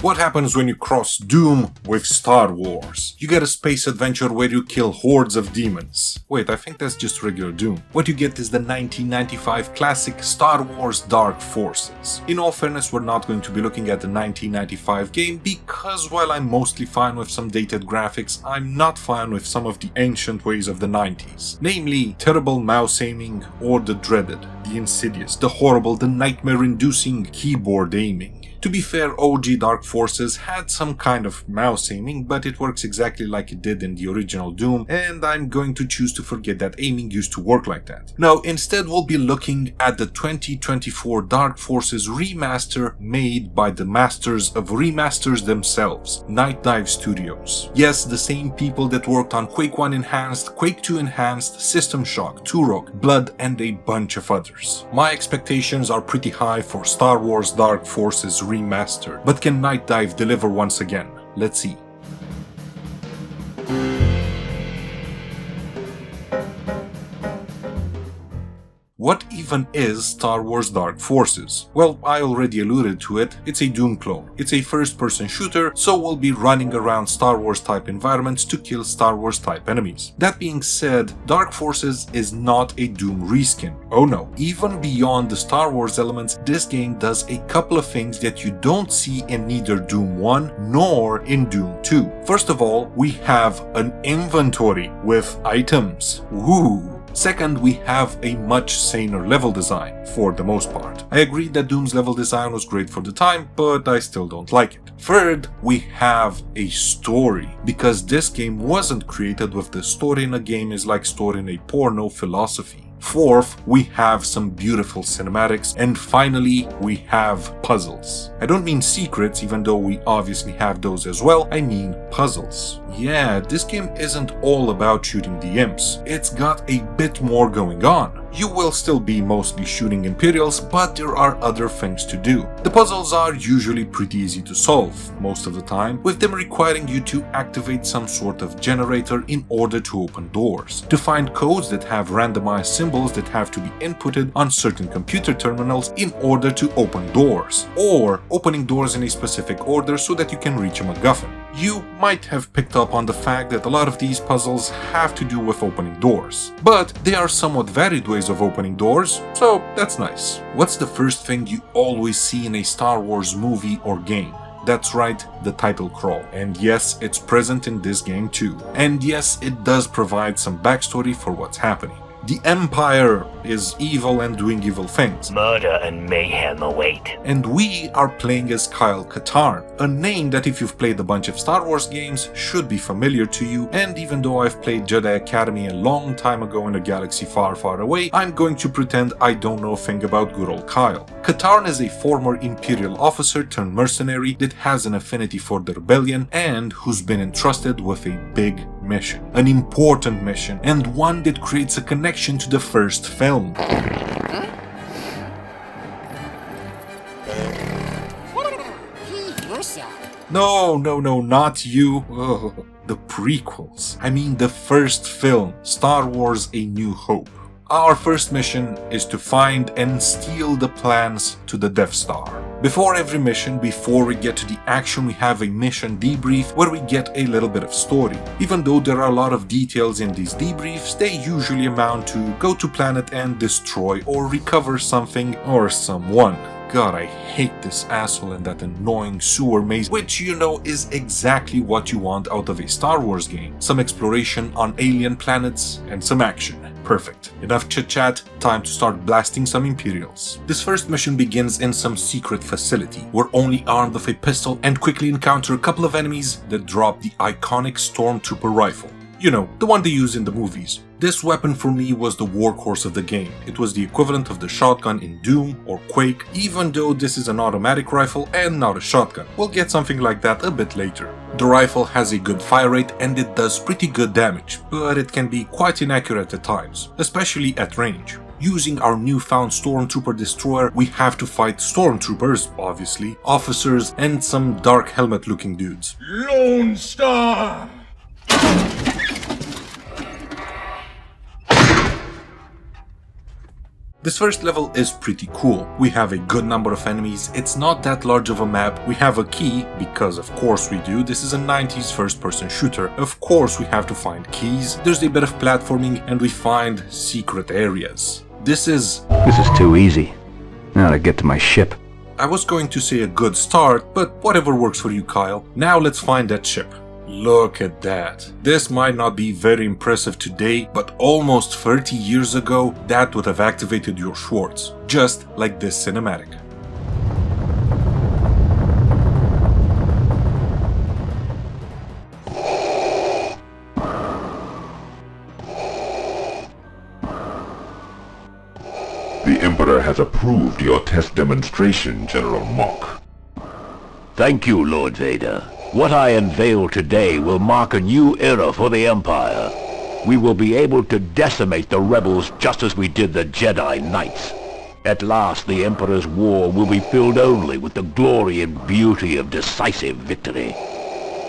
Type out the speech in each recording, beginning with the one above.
What happens when you cross Doom with Star Wars? You get a space adventure where you kill hordes of demons. Wait, I think that's just regular Doom. What you get is the 1995 classic Star Wars Dark Forces. In all fairness, we're not going to be looking at the 1995 game because while I'm mostly fine with some dated graphics, I'm not fine with some of the ancient ways of the 90s. Namely, terrible mouse aiming or the dreaded, the insidious, the horrible, the nightmare-inducing keyboard aiming. To be fair, OG Dark Forces had some kind of mouse aiming, but it works exactly like it did in the original Doom, and I'm going to choose to forget that aiming used to work like that. Now, instead we'll be looking at the 2024 Dark Forces Remaster made by the masters of remasters themselves, Nightdive Studios. Yes, the same people that worked on Quake I Enhanced, Quake II Enhanced, System Shock, Turok, Blood, and a bunch of others. My expectations are pretty high for Star Wars Dark Forces Remastered, but can Nightdive deliver once again? Let's see. What even is Star Wars Dark Forces? Well, I already alluded to it, it's a Doom clone. It's a first-person shooter, so we'll be running around Star Wars-type environments to kill Star Wars-type enemies. That being said, Dark Forces is not a Doom reskin. Oh no, even beyond the Star Wars elements, this game does a couple of things that you don't see in neither Doom 1 nor in Doom 2. First of all, we have an inventory with items. Woo! Second, we have a much saner level design, for the most part. I agree that Doom's level design was great for the time, but I still don't like it. Third, we have a story, because this game wasn't created with the story in a game is like story in a porno philosophy. Fourth, we have some beautiful cinematics, and finally, we have puzzles. I don't mean secrets, even though we obviously have those as well, I mean puzzles. Yeah, this game isn't all about shooting the imps, it's got a bit more going on. You will still be mostly shooting Imperials, but there are other things to do. The puzzles are usually pretty easy to solve, most of the time, with them requiring you to activate some sort of generator in order to open doors, to find codes that have randomized symbols that have to be inputted on certain computer terminals in order to open doors, or opening doors in a specific order so that you can reach a MacGuffin. You might have picked up on the fact that a lot of these puzzles have to do with opening doors, but they are somewhat varied ways of opening doors, so that's nice. What's the first thing you always see in a Star Wars movie or game? That's right, the title crawl. And yes, it's present in this game too. And yes, it does provide some backstory for what's happening. The Empire is evil and doing evil things. Murder and mayhem await. And we are playing as Kyle Katarn, a name that if you've played a bunch of Star Wars games should be familiar to you, and even though I've played Jedi Academy a long time ago in a galaxy far, far away, I'm going to pretend I don't know a thing about good old Kyle. Katarn is a former Imperial officer turned mercenary that has an affinity for the rebellion and who's been entrusted with a big mission, an important mission, and one that creates a connection to the first film. No, not you. Ugh. The prequels. I mean the first film, Star Wars A New Hope. Our first mission is to find and steal the plans to the Death Star. Before every mission, before we get to the action, we have a mission debrief where we get a little bit of story. Even though there are a lot of details in these debriefs, they usually amount to go to planet and destroy or recover something or someone. God, I hate this asshole and that annoying sewer maze, which you know is exactly what you want out of a Star Wars game. Some exploration on alien planets and some action. Perfect. Enough chit-chat, time to start blasting some Imperials. This first mission begins in some secret facility. We're only armed with a pistol and quickly encounter a couple of enemies that drop the iconic Stormtrooper rifle. You know, the one they use in the movies. This weapon for me was the workhorse of the game. It was the equivalent of the shotgun in Doom or Quake, even though this is an automatic rifle and not a shotgun. We'll get something like that a bit later. The rifle has a good fire rate and it does pretty good damage, but it can be quite inaccurate at times, especially at range. Using our newfound Stormtrooper destroyer, we have to fight Stormtroopers, obviously, officers, and some dark helmet looking dudes. Lone Star! The This first level is pretty cool. We have a good number of enemies, it's not that large of a map, we have a key, because of course we do, this is a 90s first-person shooter, of course we have to find keys, there's a bit of platforming, and we find secret areas. This is too easy. Now to get to my ship. I was going to say a good start, but whatever works for you, Kyle. Now let's find that ship. Look at that. This might not be very impressive today, but almost 30 years ago, that would have activated your Schwartz, just like this cinematic. The Emperor has approved your test demonstration, General Mock. Thank you, Lord Vader. What I unveil today will mark a new era for the Empire. We will be able to decimate the rebels just as we did the Jedi Knights. At last, the Emperor's war will be filled only with the glory and beauty of decisive victory.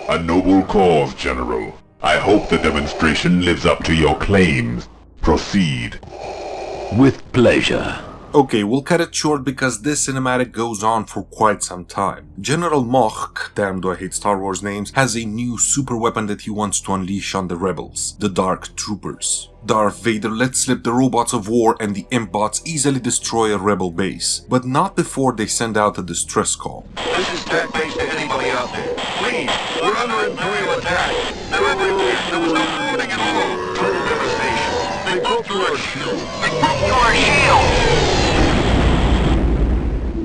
A noble cause, General. I hope the demonstration lives up to your claims. Proceed. With pleasure. Okay, we'll cut it short because this cinematic goes on for quite some time. General Mock, damn do I hate Star Wars names, has a new super weapon that he wants to unleash on the rebels, the Dark Troopers. Darth Vader lets slip the robots of war and the imp bots easily destroy a rebel base, but not before they send out a distress call. This is Tech Base to anybody out there. Please, we're under Imperial attack. There was no warning at all. Total devastation. They broke through our shield.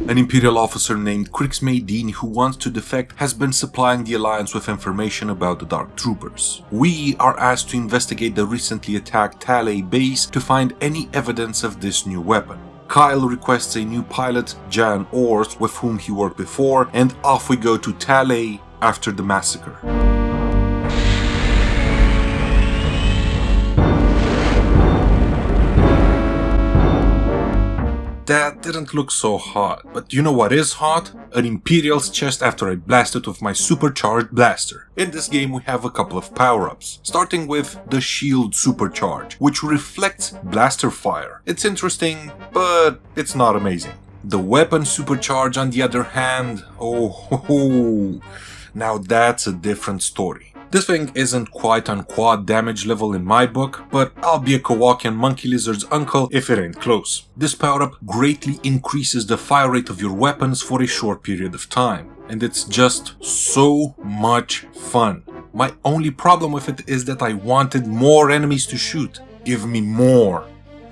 An Imperial officer named Crix Maydeen who wants to defect has been supplying the Alliance with information about the Dark Troopers. We are asked to investigate the recently attacked Talay base to find any evidence of this new weapon. Kyle requests a new pilot, Jan Ors, with whom he worked before, and off we go to Talay after the massacre. That didn't look so hot, but you know what is hot? An Imperial's chest after I blast it with my supercharged blaster. In this game we have a couple of power-ups, starting with the Shield Supercharge, which reflects blaster fire. It's interesting, but it's not amazing. The Weapon Supercharge on the other hand, oh, now that's a different story. This thing isn't quite on quad damage level in my book, but I'll be a Kowakian monkey lizard's uncle if it ain't close. This power-up greatly increases the fire rate of your weapons for a short period of time, and it's just so much fun. My only problem with it is that I wanted more enemies to shoot. Give me more.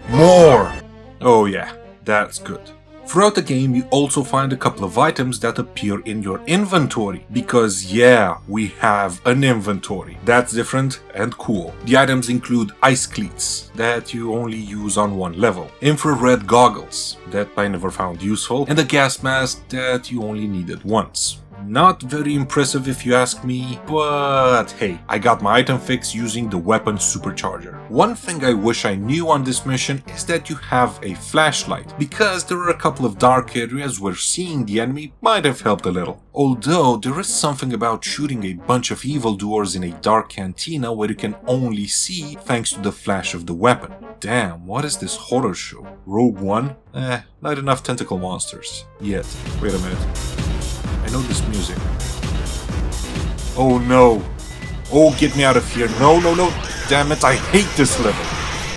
More! Oh yeah, that's good. Throughout the game, you also find a couple of items that appear in your inventory, because yeah, we have an inventory. That's different and cool. The items include ice cleats, that you only use on one level, infrared goggles, that I never found useful, and a gas mask that you only needed once. Not very impressive if you ask me, but hey, I got my item fix using the weapon supercharger. One thing I wish I knew on this mission is that you have a flashlight, because there are a couple of dark areas where seeing the enemy might have helped a little. Although there is something about shooting a bunch of evildoers in a dark cantina where you can only see thanks to the flash of the weapon. Damn, what is this horror show? Rogue One? Not enough tentacle monsters. Yet. Wait a minute. I know this music. Oh no. Oh, get me out of here. No. Damn it, I hate this level.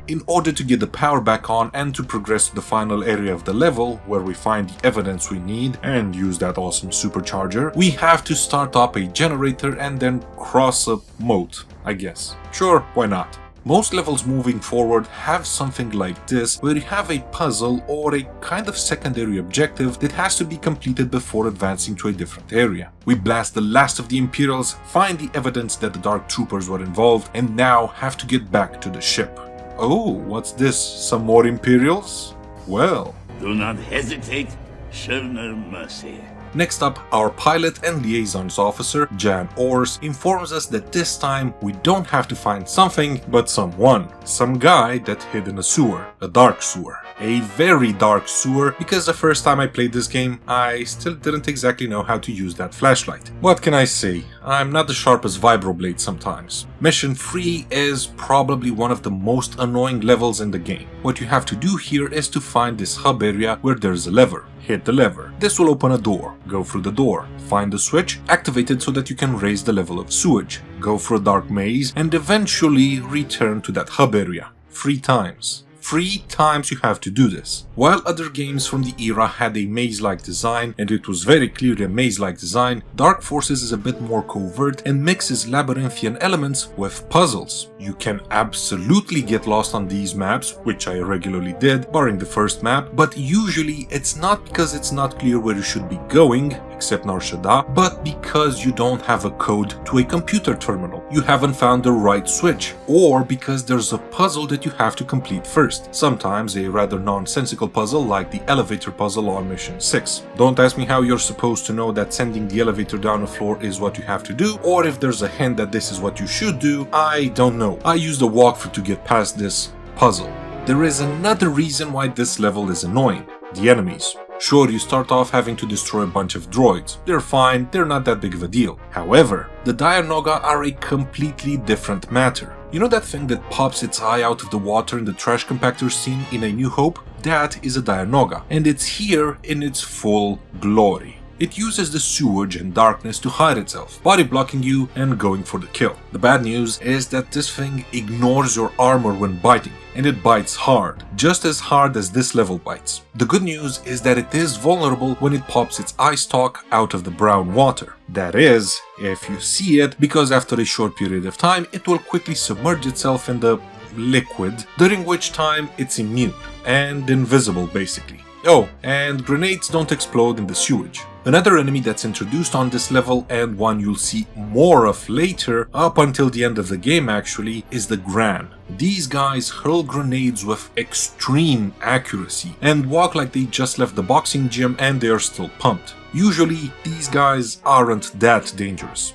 In order to get the power back on and to progress to the final area of the level, where we find the evidence we need and use that awesome supercharger, we have to start up a generator and then cross a moat, I guess. Sure, why not? Most levels moving forward have something like this, where you have a puzzle or a kind of secondary objective that has to be completed before advancing to a different area. We blast the last of the Imperials, find the evidence that the Dark Troopers were involved, and now have to get back to the ship. Oh, what's this? Some more Imperials? Well. Do not hesitate, show no mercy. Next up, our pilot and liaisons officer, Jan Ors, informs us that this time we don't have to find something, but someone. Some guy that hid in a sewer, a dark sewer. a very dark sewer, because the first time I played this game, I still didn't exactly know how to use that flashlight. What can I say? I'm not the sharpest vibroblade sometimes. Mission 3 is probably one of the most annoying levels in the game. What you have to do here is to find this hub area where there's a lever. Hit the lever. This will open a door. Go through the door. Find the switch, activate it so that you can raise the level of sewage. Go through a dark maze and eventually return to that hub area. 3 times. 3 times you have to do this. While other games from the era had a maze-like design, and it was very clearly a maze-like design, Dark Forces is a bit more covert and mixes labyrinthian elements with puzzles. You can absolutely get lost on these maps, which I regularly did, barring the first map, but usually it's not because it's not clear where you should be going, except Nar Shaddaa, but because you don't have a code to a computer terminal. You haven't found the right switch, or because there's a puzzle that you have to complete first. Sometimes a rather nonsensical puzzle like the elevator puzzle on Mission 6. Don't ask me how you're supposed to know that sending the elevator down a floor is what you have to do, or if there's a hint that this is what you should do. I don't know. I used a walkthrough to get past this puzzle. There is another reason why this level is annoying. The enemies. Sure, you start off having to destroy a bunch of droids. They're fine, they're not that big of a deal. However, the Dianoga are a completely different matter. You know that thing that pops its eye out of the water in the trash compactor scene in A New Hope? That is a Dianoga, and it's here in its full glory. It uses the sewage and darkness to hide itself, body blocking you and going for the kill. The bad news is that this thing ignores your armor when biting, and it bites hard, just as hard as this level bites. The good news is that it is vulnerable when it pops its eye stalk out of the brown water. That is, if you see it, because after a short period of time it will quickly submerge itself in the liquid, during which time it's immune and invisible basically. Oh, and grenades don't explode in the sewage. Another enemy that's introduced on this level, and one you'll see more of later, up until the end of the game actually, is the Gran. These guys hurl grenades with extreme accuracy and walk like they just left the boxing gym and they are still pumped. Usually, these guys aren't that dangerous.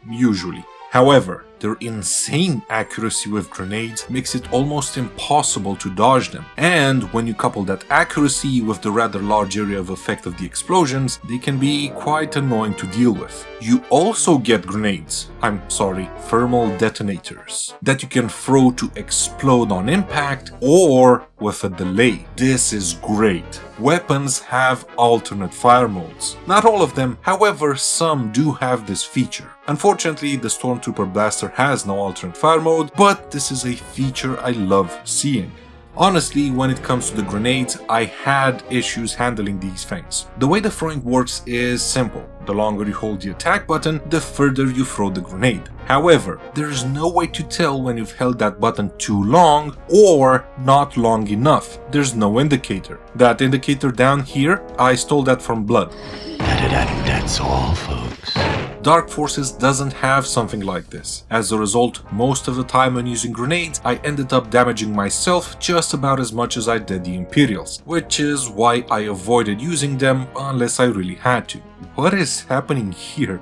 Usually. However, their insane accuracy with grenades makes it almost impossible to dodge them, and when you couple that accuracy with the rather large area of effect of the explosions, they can be quite annoying to deal with. You also get grenades, thermal detonators, that you can throw to explode on impact or with a delay. This is great. Weapons have alternate fire modes. Not all of them, however, some do have this feature. Unfortunately, the Stormtrooper Blaster has no alternate fire mode, but this is a feature I love seeing. Honestly, when it comes to the grenades, I had issues handling these things. The way the throwing works is simple. The longer you hold the attack button, the further you throw the grenade. However, there is no way to tell when you've held that button too long or not long enough. There's no indicator. That indicator down here, I stole that from Blood. That's all, folks. Dark Forces doesn't have something like this. As a result, most of the time when using grenades, I ended up damaging myself just about as much as I did the Imperials, which is why I avoided using them unless I really had to. What is happening here?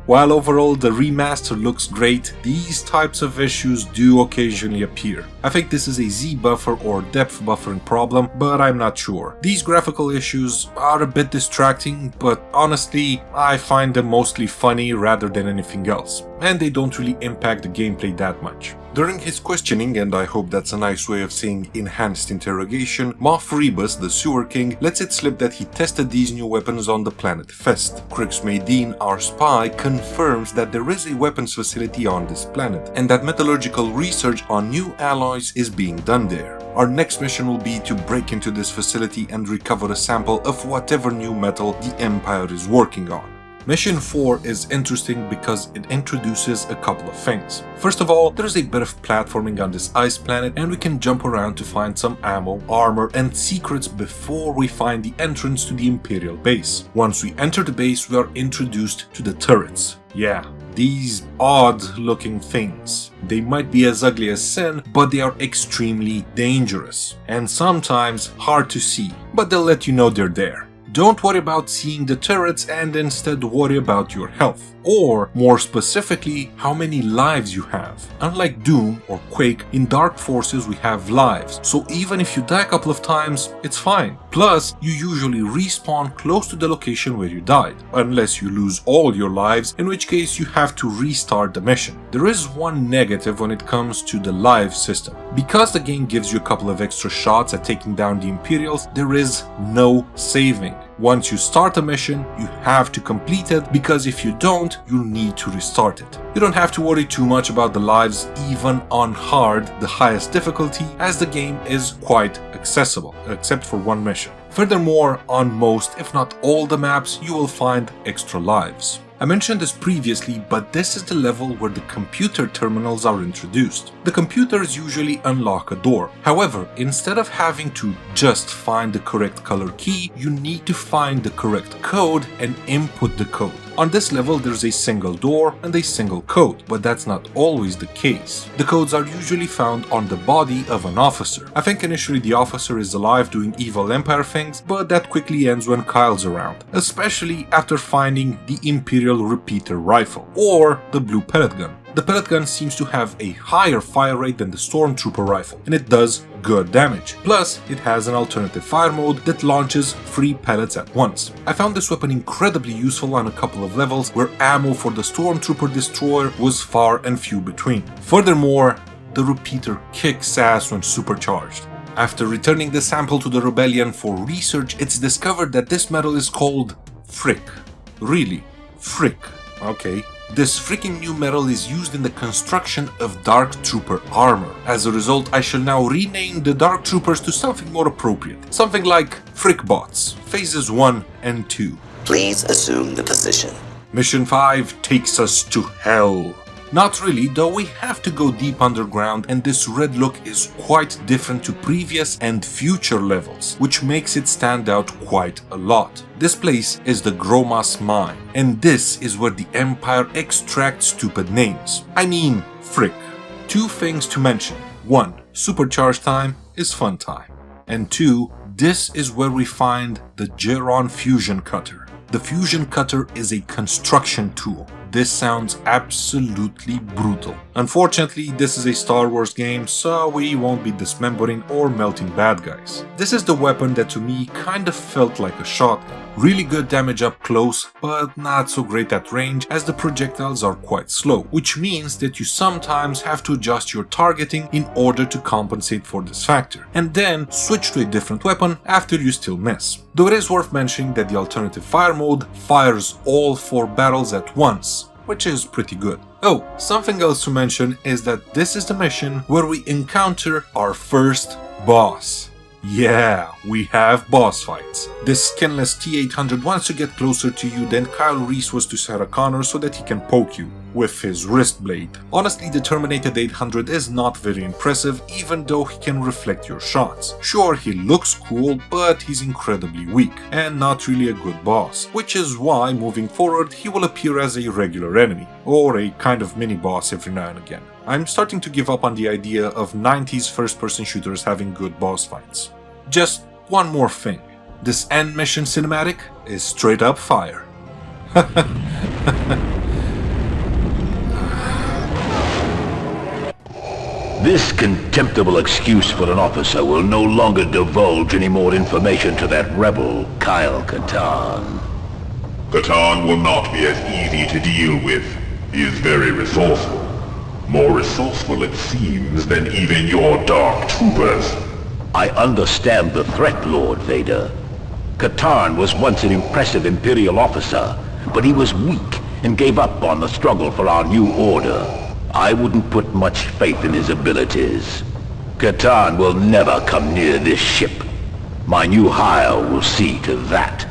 While overall the remaster looks great, these types of issues do occasionally appear. I think this is a Z buffer or depth buffering problem, but I'm not sure. These graphical issues are a bit distracting, but honestly, I find them mostly funny rather than anything else, and they don't really impact the gameplay that much. During his questioning, and I hope that's a nice way of saying enhanced interrogation, Moff Rebus, the Sewer King, lets it slip that he tested these new weapons on the planet Fest. Crix Maydeen, our spy, confirms that there is a weapons facility on this planet, and that metallurgical research on new alloys is being done there. Our next mission will be to break into this facility and recover a sample of whatever new metal the Empire is working on. Mission 4 is interesting because it introduces a couple of things. First of all, there's a bit of platforming on this ice planet and we can jump around to find some ammo, armor and secrets before we find the entrance to the Imperial base. Once we enter the base, we are introduced to the turrets. Yeah, these odd looking things. They might be as ugly as sin, but they are extremely dangerous and sometimes hard to see, but they'll let you know they're there. Don't worry about seeing the turrets and instead worry about your health. or more specifically, how many lives you have. Unlike Doom or Quake, in Dark Forces we have lives, so even if you die a couple of times, it's fine. Plus, you usually respawn close to the location where you died, unless you lose all your lives, in which case you have to restart the mission. There is one negative when it comes to the live system. Because the game gives you a couple of extra shots at taking down the Imperials, there is no saving. Once you start a mission, you have to complete it, because if you don't, you'll need to restart it. You don't have to worry too much about the lives even on hard, the highest difficulty, as the game is quite accessible, except for one mission. Furthermore, on most, if not all the maps, you will find extra lives. I mentioned this previously, but this is the level where the computer terminals are introduced. The computers usually unlock a door. However, instead of having to just find the correct color key, you need to find the correct code and input the code. On this level, there's a single door and a single code, but that's not always the case. The codes are usually found on the body of an officer. I think initially the officer is alive doing evil Empire things, but that quickly ends when Kyle's around, especially after finding the Imperial repeater rifle, or the blue pellet gun. The pellet gun seems to have a higher fire rate than the Stormtrooper rifle, and it does good damage. Plus, it has an alternative fire mode that launches 3 pellets at once. I found this weapon incredibly useful on a couple of levels where ammo for the Stormtrooper destroyer was far and few between. Furthermore, the repeater kicks ass when supercharged. After returning the sample to the Rebellion for research, it's discovered that this metal is called Frick. Really? Frick. Okay. This freaking new metal is used in the construction of Dark Trooper armor. As a result, I shall now rename the Dark Troopers to something more appropriate. Something like Frickbots, Phases 1 and 2. Please assume the position. Mission 5 takes us to hell. Not really, though we have to go deep underground, and this red look is quite different to previous and future levels, which makes it stand out quite a lot. This place is the Gromas Mine, and this is where the Empire extracts stupid names. I mean, frick. 2 things to mention. 1. Supercharge time is fun time. And 2. This is where we find the Geron Fusion Cutter. The Fusion Cutter is a construction tool. This sounds absolutely brutal. Unfortunately, this is a Star Wars game, so we won't be dismembering or melting bad guys. This is the weapon that to me kind of felt like a shotgun. Really good damage up close, but not so great at range as the projectiles are quite slow, which means that you sometimes have to adjust your targeting in order to compensate for this factor, and then switch to a different weapon after you still miss. Though it is worth mentioning that the alternative fire mode fires all 4 barrels at once, which is pretty good. Oh, something else to mention is that this is the mission where we encounter our first boss. Yeah, we have boss fights. This skinless T-800 wants to get closer to you than Kyle Reese was to Sarah Connor so that he can poke you with his wrist blade. Honestly, the Terminated 800 is not very impressive, even though he can reflect your shots. Sure, he looks cool, but he's incredibly weak, and not really a good boss, which is why moving forward he will appear as a regular enemy, or a kind of mini-boss every now and again. I'm starting to give up on the idea of 90s first-person shooters having good boss fights. Just one more thing. This end mission cinematic is straight up fire. This contemptible excuse for an officer will no longer divulge any more information to that rebel, Kyle Katarn. Katarn will not be as easy to deal with. He is very resourceful. More resourceful, it seems, than even your Dark Troopers. I understand the threat, Lord Vader. Katarn was once an impressive Imperial officer, but he was weak and gave up on the struggle for our new order. I wouldn't put much faith in his abilities. Katarn will never come near this ship. My new hire will see to that.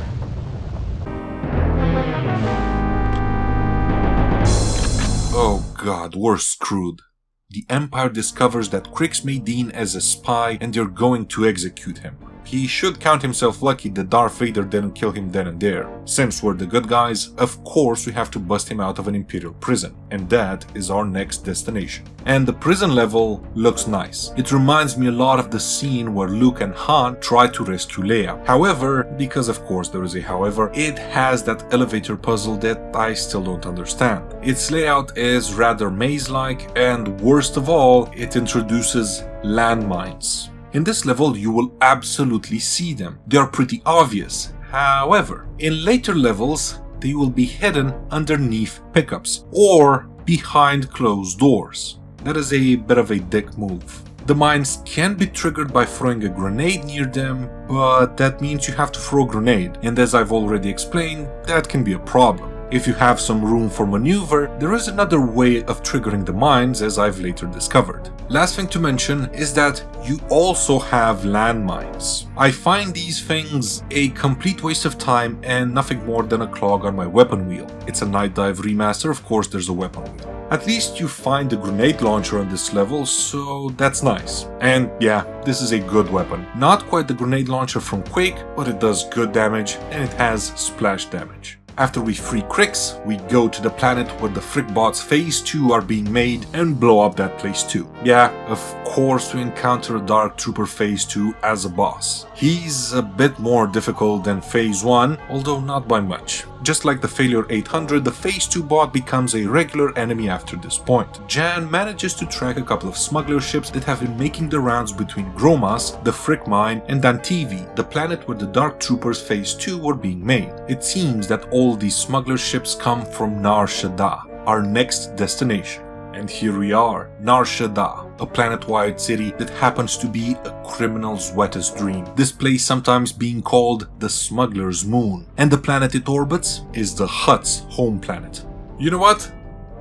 Oh god, we're screwed. The Empire discovers that Crix made Dean as a spy and they're going to execute him. he should count himself lucky that Darth Vader didn't kill him then and there. Since we're the good guys, of course we have to bust him out of an Imperial prison, and that is our next destination. And the prison level looks nice. It reminds me a lot of the scene where Luke and Han try to rescue Leia. However, because of course there is a however, it has that elevator puzzle that I still don't understand. Its layout is rather maze-like, and worst of all, it introduces landmines. In this level you will absolutely see them. They are pretty obvious. However, in later levels they will be hidden underneath pickups or behind closed doors. That is a bit of a dick move. The mines can be triggered by throwing a grenade near them, but that means you have to throw a grenade, and as I've already explained, that can be a problem. If you have some room for maneuver, there is another way of triggering the mines, as I've later discovered. Last thing to mention is that you also have landmines. I find these things a complete waste of time and nothing more than a clog on my weapon wheel. It's a Nightdive remaster, of course there's a weapon wheel. At least you find a grenade launcher on this level, so that's nice. And yeah, this is a good weapon. Not quite the grenade launcher from Quake, but it does good damage and it has splash damage. After we free Crix, we go to the planet where the Frickbots Phase 2 are being made and blow up that place too. Yeah, of course we encounter a Dark Trooper Phase 2 as a boss. He's a bit more difficult than Phase 1, although not by much. Just like the Failure 800, the Phase 2 bot becomes a regular enemy after this point. Jan manages to track a couple of smuggler ships that have been making the rounds between Gromas, the Frick Mine, and Dantivi, the planet where the Dark Troopers Phase 2 were being made. It seems that all these smuggler ships come from Nar Shaddaa, our next destination. And here we are, Nar Shaddaa, a planet-wide city that happens to be a criminal's wettest dream. This place sometimes being called the Smuggler's Moon. And the planet it orbits is the Hutt's home planet. You know what?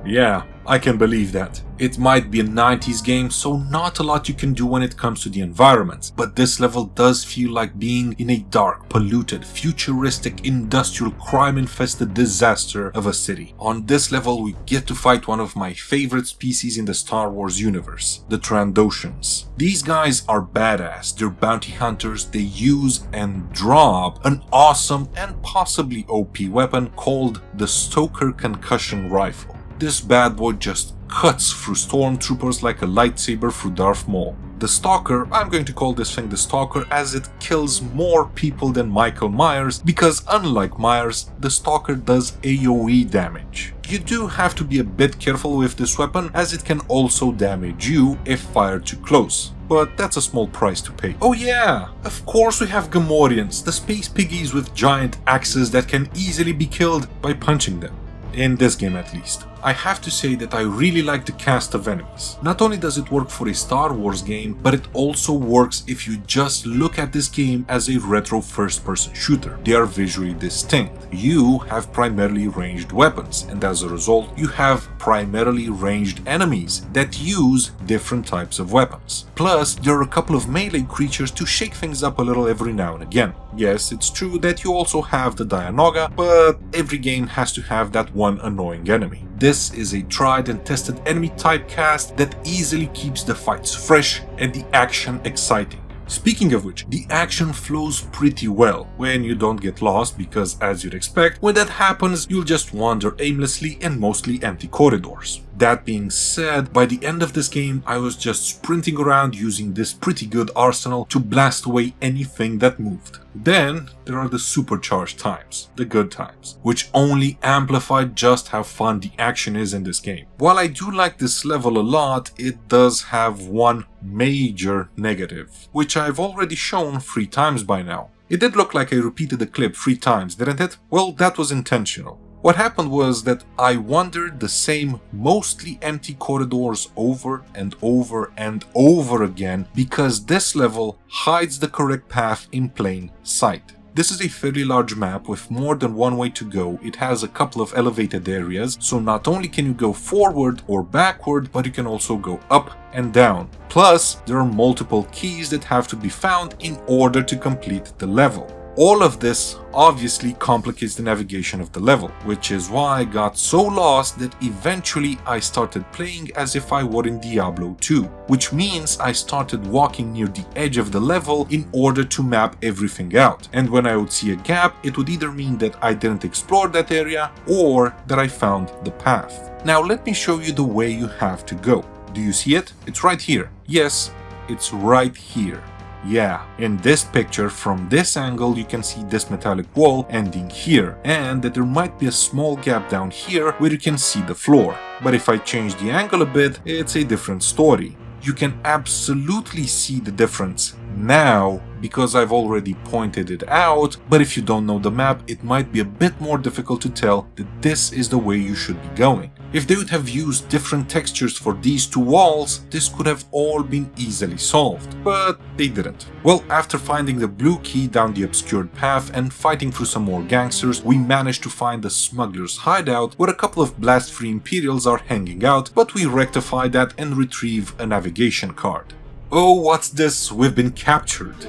Yeah, I can believe that. It might be a 90s game, so not a lot you can do when it comes to the environment, but this level does feel like being in a dark, polluted, futuristic, industrial, crime-infested disaster of a city. On this level we get to fight one of my favorite species in the Star Wars universe, the Trandoshans. These guys are badass, they're bounty hunters, they use and drop an awesome and possibly OP weapon called the Stoker Concussion Rifle. This bad boy just cuts through stormtroopers like a lightsaber through Darth Maul. The Stalker, I'm going to call this thing the Stalker as it kills more people than Michael Myers, because unlike Myers, the Stalker does AoE damage. You do have to be a bit careful with this weapon as it can also damage you if fired too close. But that's a small price to pay. Oh yeah, of course we have Gamorreans, the space piggies with giant axes that can easily be killed by punching them. In this game at least. I have to say that I really like the cast of enemies. Not only does it work for a Star Wars game, but it also works if you just look at this game as a retro first-person shooter. They are visually distinct. You have primarily ranged weapons, and as a result, you have primarily ranged enemies that use different types of weapons. Plus, there are a couple of melee creatures to shake things up a little every now and again. Yes, it's true that you also have the Dianoga, but every game has to have that one annoying enemy. This is a tried and tested enemy typecast that easily keeps the fights fresh and the action exciting. Speaking of which, the action flows pretty well when you don't get lost, because as you'd expect, when that happens, you'll just wander aimlessly in mostly empty corridors. That being said, by the end of this game, I was just sprinting around using this pretty good arsenal to blast away anything that moved. Then there are the supercharged times, the good times, which only amplify just how fun the action is in this game. While I do like this level a lot, it does have one major negative, which I've already shown 3 times by now. It did look like I repeated the clip 3 times, didn't it? Well, that was intentional. What happened was that I wandered the same mostly empty corridors over and over and over again because this level hides the correct path in plain sight. This is a fairly large map with more than one way to go. It has a couple of elevated areas, so not only can you go forward or backward, but you can also go up and down. Plus, there are multiple keys that have to be found in order to complete the level. All of this obviously complicates the navigation of the level, which is why I got so lost that eventually I started playing as if I were in Diablo 2, which means I started walking near the edge of the level in order to map everything out, and when I would see a gap, it would either mean that I didn't explore that area or that I found the path. Now let me show you the way you have to go. Do you see it? It's right here. Yes, it's right here. Yeah, in this picture, from this angle, you can see this metallic wall ending here, and that there might be a small gap down here where you can see the floor. But if I change the angle a bit, it's a different story. You can absolutely see the difference now because I've already pointed it out, but if you don't know the map, it might be a bit more difficult to tell that this is the way you should be going. If they would have used different textures for these two walls, this could have all been easily solved, but they didn't. Well, after finding the blue key down the obscured path and fighting through some more gangsters, we managed to find the smuggler's hideout where a couple of blast-free Imperials are hanging out, but we rectify that and retrieve a navigation card. Oh, what's this? We've been captured.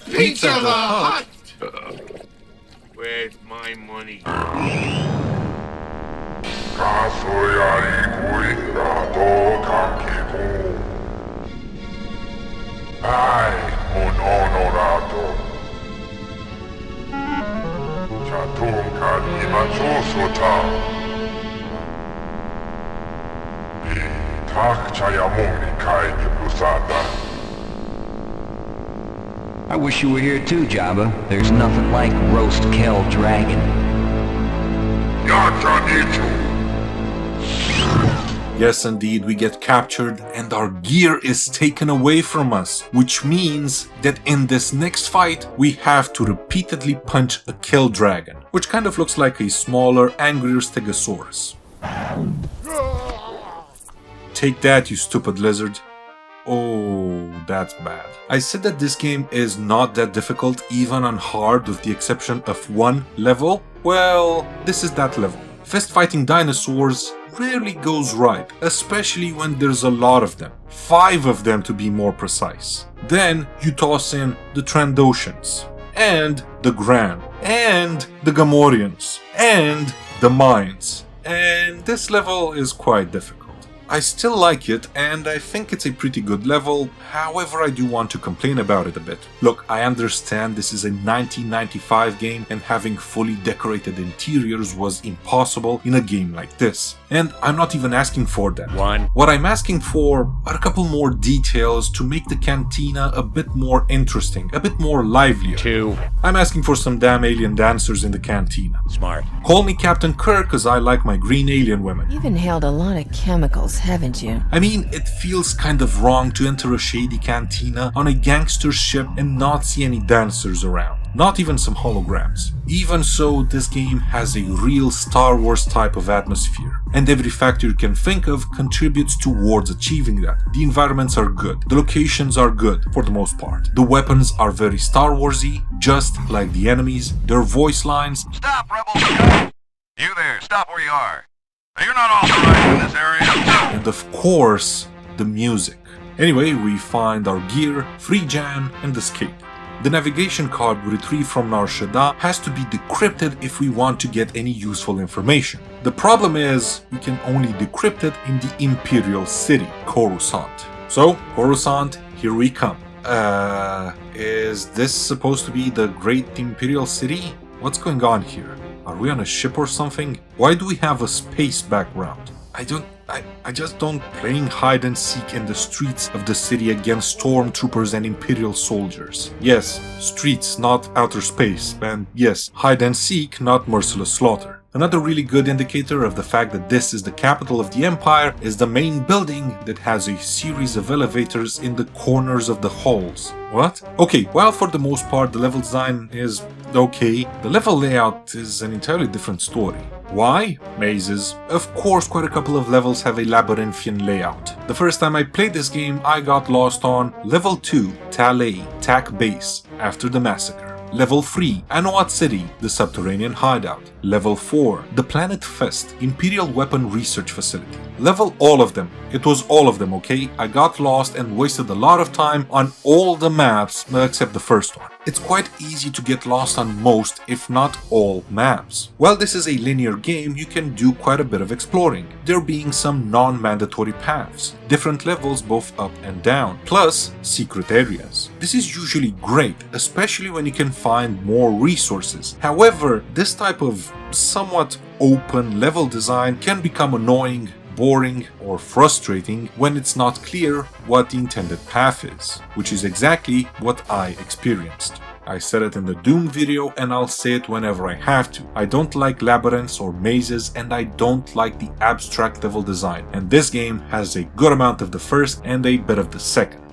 Pizza the Hut! Where's my money? I wish you were here too, Jabba. There's nothing like roast Kel Dragon. Yes, indeed, we get captured and our gear is taken away from us, which means that in this next fight, we have to repeatedly punch a Kel Dragon, which kind of looks like a smaller, angrier Stegosaurus. Take that, you stupid lizard. Oh, that's bad. I said that this game is not that difficult even on hard with the exception of one level. Well, this is that level. Fist fighting dinosaurs rarely goes right, especially when there's a lot of them. 5 of them to be more precise. Then you toss in the Trandoshans, and the Gran, and the Gamorreans, and the Mines. And this level is quite difficult. I still like it, and I think it's a pretty good level, however I do want to complain about it a bit. Look, I understand this is a 1995 game and having fully decorated interiors was impossible in a game like this. And I'm not even asking for that. What I'm asking for are a couple more details to make the cantina a bit more interesting, a bit more livelier. 2. I'm asking for some damn alien dancers in the cantina. Smart. Call me Captain Kirk cause I like my green alien women. You've inhaled a lot of chemicals, haven't you? I mean, it feels kind of wrong to enter a shady cantina on a gangster ship and not see any dancers around. Not even some holograms. Even so, this game has a real Star Wars type of atmosphere, and every factor you can think of contributes towards achieving that. The environments are good, the locations are good, for the most part. The weapons are very Star Warsy, just like the enemies, their voice lines. Stop, rebels! You there, stop where you are. You're not authorized in this area. And of course, the music. Anyway, we find our gear, free Jan, and escape. The navigation card we retrieve from Nar Shaddaa has to be decrypted if we want to get any useful information. The problem is, we can only decrypt it in the Imperial City, Coruscant. So, Coruscant, here we come. Is this supposed to be the Great Imperial City? What's going on here? Are we on a ship or something? Why do we have a space background? I just don't playing hide and seek in the streets of the city against stormtroopers and Imperial soldiers. Yes, streets, not outer space, and yes, hide and seek, not merciless slaughter. Another really good indicator of the fact that this is the capital of the Empire is the main building that has a series of elevators in the corners of the halls. What? Okay, while for the most part the level design is okay, the level layout is an entirely different story. Why? Mazes. Of course, quite a couple of levels have a labyrinthian layout. The first time I played this game, I got lost on Level 2, Talay, Tak Base, after the massacre. Level 3, Anoat City, the subterranean hideout. Level 4, the Planet Fest, Imperial Weapon Research Facility. Level all of them. It was all of them, okay? I got lost and wasted a lot of time on all the maps except the first one. It's quite easy to get lost on most, if not all, maps. While this is a linear game, you can do quite a bit of exploring, there being some non-mandatory paths, different levels both up and down, plus secret areas. This is usually great, especially when you can find more resources. However, this type of somewhat open level design can become annoying, boring, or frustrating when it's not clear what the intended path is, which is exactly what I experienced. I said it in the Doom video and I'll say it whenever I have to. I don't like labyrinths or mazes and I don't like the abstract level design, and this game has a good amount of the first and a bit of the second.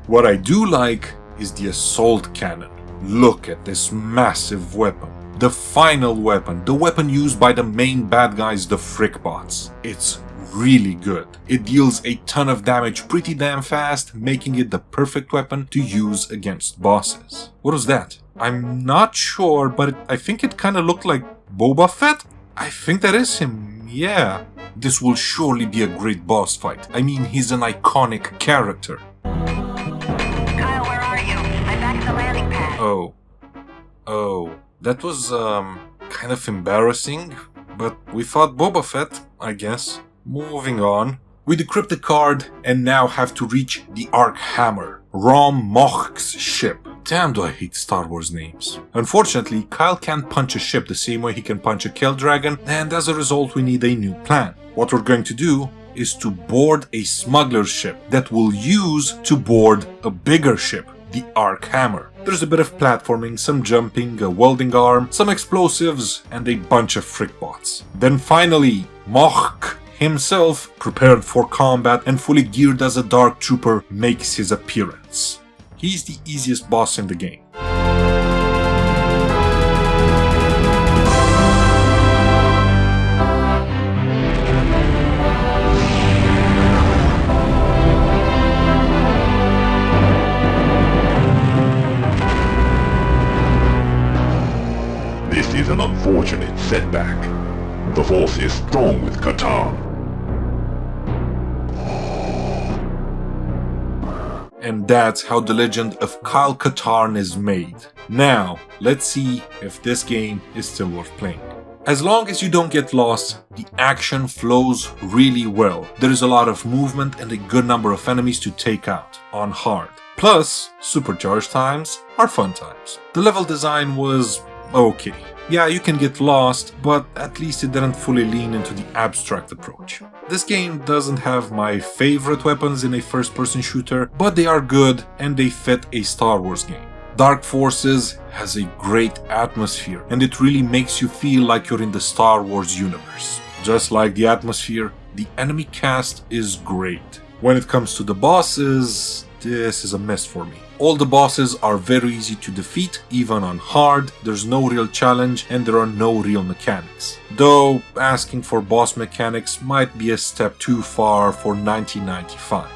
What I do like is the assault cannon. Look at this massive weapon. The final weapon, the weapon used by the main bad guys, the Frickbots. It's really good. It deals a ton of damage pretty damn fast, making it the perfect weapon to use against bosses. What was that? I'm not sure, but I think it kinda looked like Boba Fett? I think that is him, yeah. This will surely be a great boss fight. I mean, he's an iconic character. Kyle, where are you? I'm back at the landing pad. Oh. That was, kind of embarrassing, but we fought Boba Fett, I guess. Moving on. We decrypt the card and now have to reach the Arc Hammer, Rom Moch's ship. Damn, do I hate Star Wars names. Unfortunately, Kyle can't punch a ship the same way he can punch a Kell Dragon, and as a result we need a new plan. What we're going to do is to board a smuggler's ship that we'll use to board a bigger ship, the Arc Hammer. There's a bit of platforming, some jumping, a welding arm, some explosives, and a bunch of Frickbots. Then finally, Moch himself, prepared for combat and fully geared as a Dark Trooper, makes his appearance. He's the easiest boss in the game. This is an unfortunate setback. The Force is strong with Katarn. And that's how the legend of Kyle Katarn is made. Now, let's see if this game is still worth playing. As long as you don't get lost, the action flows really well. There is a lot of movement and a good number of enemies to take out on hard. Plus, supercharge times are fun times. The level design was okay. Yeah, you can get lost, but at least it didn't fully lean into the abstract approach. This game doesn't have my favorite weapons in a first-person shooter, but they are good and they fit a Star Wars game. Dark Forces has a great atmosphere, and it really makes you feel like you're in the Star Wars universe. Just like the atmosphere, the enemy cast is great. When it comes to the bosses, this is a mess for me. All the bosses are very easy to defeat, even on hard, there's no real challenge and there are no real mechanics. Though, asking for boss mechanics might be a step too far for 1995.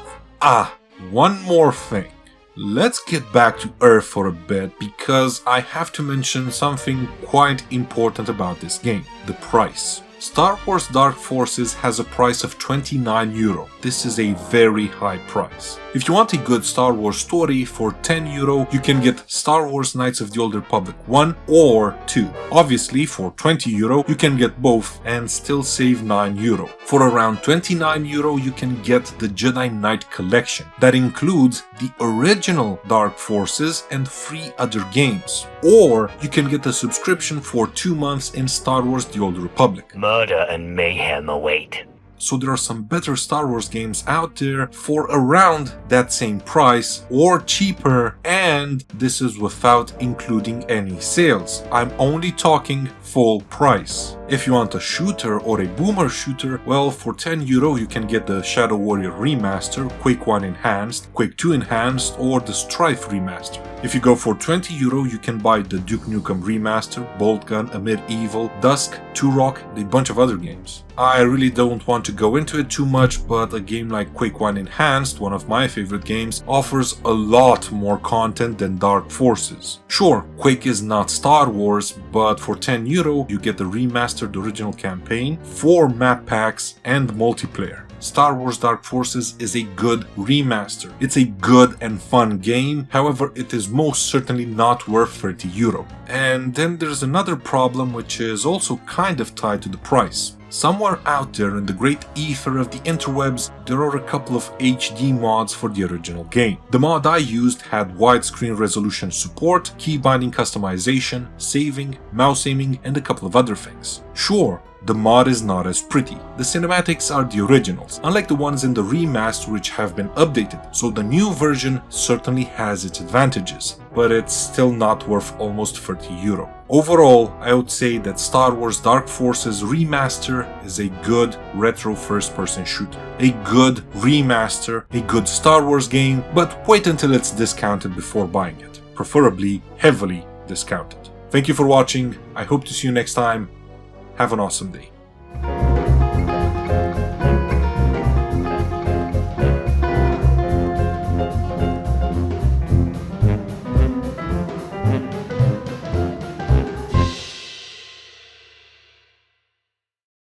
One more thing. Let's get back to Earth for a bit, because I have to mention something quite important about this game, the price. Star Wars Dark Forces has a price of €29. This is a very high price. If you want a good Star Wars story, for €10 you can get Star Wars Knights of the Old Republic 1 or 2. Obviously, for €20 you can get both and still save €9. For around €29 you can get the Jedi Knight Collection. That includes the original Dark Forces and 3 other games. Or you can get a subscription for 2 months in Star Wars The Old Republic. Murder and mayhem await. So there are some better Star Wars games out there for around that same price or cheaper, and this is without including any sales. I'm only talking full price. If you want a shooter or a boomer shooter, well, for €10 you can get the Shadow Warrior Remaster, Quake I Enhanced, Quake II Enhanced, or the Strife Remaster. If you go for €20 you can buy the Duke Nukem Remaster, Bolt Gun, Amid Evil, Dusk, Turok, and a bunch of other games. I really don't want to go into it too much, but a game like Quake I Enhanced, one of my favorite games, offers a lot more content than Dark Forces. Sure, Quake is not Star Wars, but for €10 you get the remastered original campaign, 4 map packs, and multiplayer. Star Wars Dark Forces is a good remaster. It's a good and fun game, however it is most certainly not worth €30. And then there's another problem which is also kind of tied to the price. Somewhere out there in the great ether of the interwebs, there are a couple of HD mods for the original game. The mod I used had widescreen resolution support, key binding customization, saving, mouse aiming, and a couple of other things. Sure, the mod is not as pretty. The cinematics are the originals, unlike the ones in the remaster which have been updated, so the new version certainly has its advantages, but it's still not worth almost €30. Overall, I would say that Star Wars Dark Forces Remaster is a good retro first-person shooter. A good remaster, a good Star Wars game, but wait until it's discounted before buying it. Preferably heavily discounted. Thank you for watching, I hope to see you next time. Have an awesome day.